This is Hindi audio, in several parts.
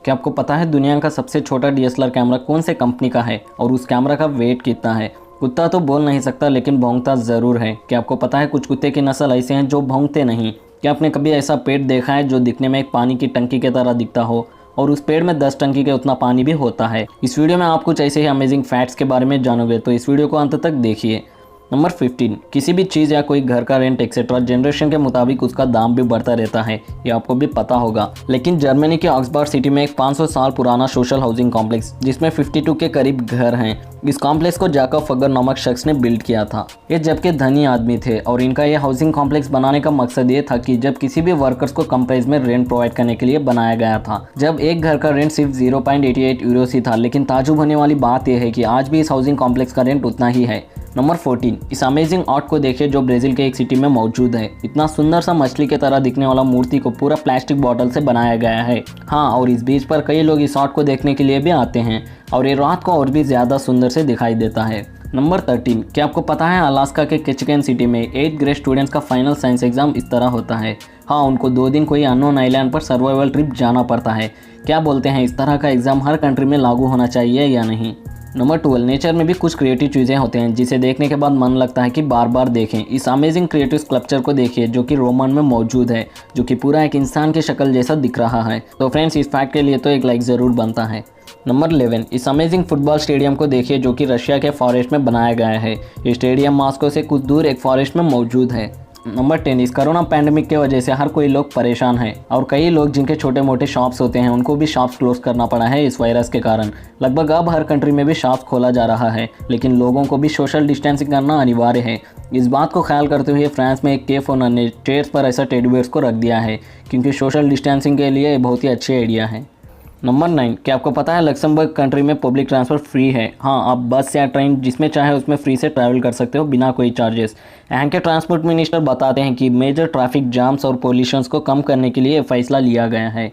क्या आपको पता है दुनिया का सबसे छोटा डीएसएलआर कैमरा कौन से कंपनी का है और उस कैमरा का वेट कितना है? कुत्ता तो बोल नहीं सकता लेकिन भौंकता ज़रूर है। क्या आपको पता है कुछ कुत्ते की नस्ल ऐसे हैं जो भौंकते नहीं? क्या आपने कभी ऐसा पेड़ देखा है जो दिखने में एक पानी की टंकी की तरह दिखता हो और उस पेड़ में 10 टंकी के उतना पानी भी होता है? इस वीडियो में आप कुछ ऐसे ही अमेजिंग फैक्ट्स के बारे में जानोगे, तो इस वीडियो को अंत तक देखिए। नंबर 15, किसी भी चीज़ या कोई घर का रेंट एक्सेट्रा जनरेशन के मुताबिक उसका दाम भी बढ़ता रहता है, ये आपको भी पता होगा। लेकिन जर्मनी के ऑक्सबर्ग सिटी में एक 500 साल पुराना सोशल हाउसिंग कॉम्प्लेक्स जिसमें 52 के करीब घर हैं, इस कॉम्प्लेक्स को जैकब फगर नामक शख्स ने बिल्ड किया था। ये जबकि धनी आदमी थे और इनका ये हाउसिंग कॉम्प्लेक्स बनाने का मकसद ये था कि जब किसी भी वर्कर्स को कम प्राइस में रेंट प्रोवाइड करने के लिए बनाया गया था। जब एक घर का रेंट सिर्फ 0.88 यूरो ही था, लेकिन ताजुब होने वाली बात यह है कि आज भी इस हाउसिंग कॉम्प्लेक्स का रेंट उतना ही है। नंबर 14, इस अमेजिंग आर्ट को देखिए जो ब्राज़ील के एक सिटी में मौजूद है। इतना सुंदर सा मछली की तरह दिखने वाला मूर्ति को पूरा प्लास्टिक बॉटल से बनाया गया है। हाँ, और इस बीच पर कई लोग इस आर्ट को देखने के लिए भी आते हैं और ये रात को और भी ज़्यादा सुंदर से दिखाई देता है। नंबर 13, क्या आपको पता है अलास्का के किचकेन सिटी में 8th ग्रेड स्टूडेंट्स का फाइनल साइंस एग्जाम इस तरह होता है। हाँ, उनको 2 दिन कोई अननोन आइलैंड पर सर्वाइवल ट्रिप जाना पड़ता है। क्या बोलते हैं, इस तरह का एग्ज़ाम हर कंट्री में लागू होना चाहिए या नहीं? नंबर 12, नेचर में भी कुछ क्रिएटिव चीज़ें होते हैं जिसे देखने के बाद मन लगता है कि बार बार देखें। इस अमेजिंग क्रिएटिव स्कल्पचर को देखिए जो कि रोमन में मौजूद है, जो कि पूरा एक इंसान की शक्ल जैसा दिख रहा है। तो फ्रेंड्स, इस फैक्ट के लिए तो एक लाइक ज़रूर बनता है। नंबर 11, इस अमेजिंग फुटबॉल स्टेडियम को देखिए जो कि रशिया के फॉरेस्ट में बनाया गया है। ये स्टेडियम मॉस्को से कुछ दूर एक फॉरेस्ट में मौजूद है। नंबर 10, इस कोरोना पैंडमिक की वजह से हर कोई लोग परेशान है और कई लोग जिनके छोटे मोटे शॉप्स होते हैं उनको भी शॉप्स क्लोज करना पड़ा है इस वायरस के कारण। लगभग अब हर कंट्री में भी शॉप्स खोला जा रहा है, लेकिन लोगों को भी सोशल डिस्टेंसिंग करना अनिवार्य है। इस बात को ख्याल करते हुए फ्रांस में एक कैफ ओनर ने चेयर्स पर ऐसा टेडी बेयर्स को रख दिया है क्योंकि सोशल डिस्टेंसिंग के लिए बहुत ही अच्छी आइडिया है। नंबर 9, क्या आपको पता है लक्समबर्ग कंट्री में पब्लिक ट्रांसपोर्ट फ्री है? हाँ, आप बस या ट्रेन जिसमें चाहे उसमें फ्री से ट्रैवल कर सकते हो बिना कोई चार्जेस। यहाँ के ट्रांसपोर्ट मिनिस्टर बताते हैं कि मेजर ट्रैफिक जाम्स और पोल्यूशंस को कम करने के लिए फैसला लिया गया है।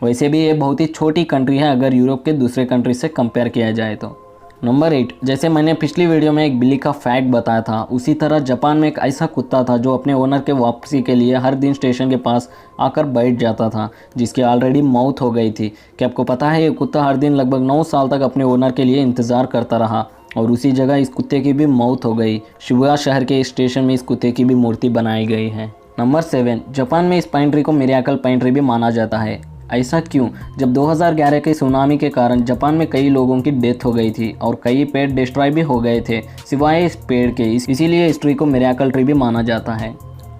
वैसे भी ये बहुत ही छोटी कंट्री है अगर यूरोप के दूसरे कंट्री से कंपेयर किया जाए तो। नंबर 8, जैसे मैंने पिछली वीडियो में एक बिल्ली का फैक्ट बताया था, उसी तरह जापान में एक ऐसा कुत्ता था जो अपने ओनर के वापसी के लिए हर दिन स्टेशन के पास आकर बैठ जाता था, जिसकी ऑलरेडी मौत हो गई थी। क्या आपको पता है ये कुत्ता हर दिन लगभग 9 साल तक अपने ओनर के लिए इंतज़ार करता रहा और उसी जगह इस कुत्ते की भी मौत हो गई। शिबुया शहर के स्टेशन में इस कुत्ते की भी मूर्ति बनाई गई है। नंबर 7, जापान में इस पाइन ट्री को मिरेकल पाइन ट्री भी माना जाता है। ऐसा क्यों? जब 2011 के सुनामी के कारण जापान में कई लोगों की डेथ हो गई थी और कई पेड़ डिस्ट्रॉय भी हो गए थे सिवाय इस पेड़ के, इसीलिए इस ट्री को मिरेकल ट्री भी माना जाता है।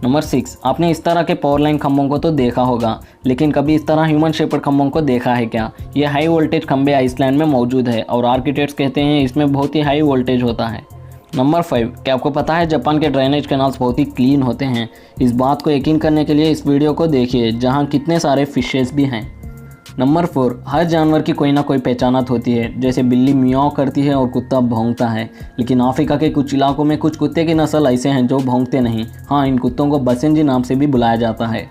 नंबर 6, आपने इस तरह के पावर लाइन खंभों को तो देखा होगा, लेकिन कभी इस तरह ह्यूमन शेपर्ड खंभों को देखा है क्या? ये हाई वोल्टेज खंभे आइसलैंड में मौजूद है और आर्किटेक्ट्स कहते हैं इसमें बहुत ही हाई वोल्टेज होता है। नंबर 5, क्या आपको पता है जापान के ड्रेनेज कैनाल्स बहुत ही क्लीन होते हैं? इस बात को यकीन करने के लिए इस वीडियो को देखिए जहां कितने सारे फिशेस भी हैं। नंबर 4, हर जानवर की कोई ना कोई पहचानत होती है, जैसे बिल्ली मियाओ करती है और कुत्ता भौंकता है, लेकिन अफ्रीका के कुछ इलाकों में कुछ कुत्ते की नस्ल ऐसे हैं जो भौंकते नहीं। हाँ, इन कुत्तों को बसेंजी नाम से भी बुलाया जाता है।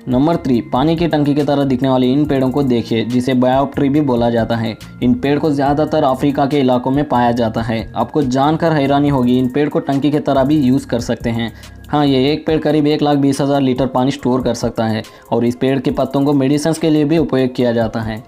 नंबर 3, पानी की टंकी की तरह दिखने वाले इन पेड़ों को देखिए जिसे बायोप ट्री भी बोला जाता है। इन पेड़ को ज़्यादातर अफ्रीका के इलाकों में पाया जाता है। आपको जानकर हैरानी होगी, इन पेड़ को टंकी की तरह भी यूज़ कर सकते हैं। हाँ, ये एक पेड़ करीब 1,20,000 लीटर पानी स्टोर कर सकता है और इस पेड़ के पत्तों को मेडिसिन के लिए भी उपयोग किया जाता है।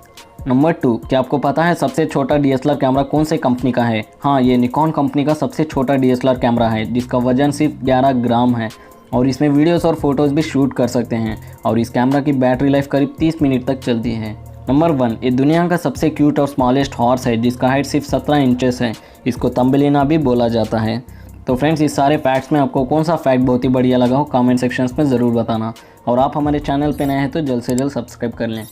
नंबर 2, क्या आपको पता है सबसे छोटा डीएसएलआर कैमरा कौन से कंपनी का है? हाँ, ये निकॉन कंपनी का सबसे छोटा डीएसएलआर कैमरा है जिसका वजन सिर्फ 11 ग्राम है और इसमें वीडियोस और फोटोज़ भी शूट कर सकते हैं और इस कैमरा की बैटरी लाइफ करीब 30 मिनट तक चलती है। नंबर 1, ये दुनिया का सबसे क्यूट और स्मॉलेस्ट हॉर्स है जिसका हाइट सिर्फ 17 इंचेस है। इसको तंबलिना भी बोला जाता है। तो फ्रेंड्स, इस सारे फैक्ट्स में आपको कौन सा फैक्ट बहुत ही बढ़िया लगा हो कमेंट सेक्शंस में ज़रूर बताना और आप हमारे चैनल पे नए हैं तो जल्द से जल्द सब्सक्राइब कर लें।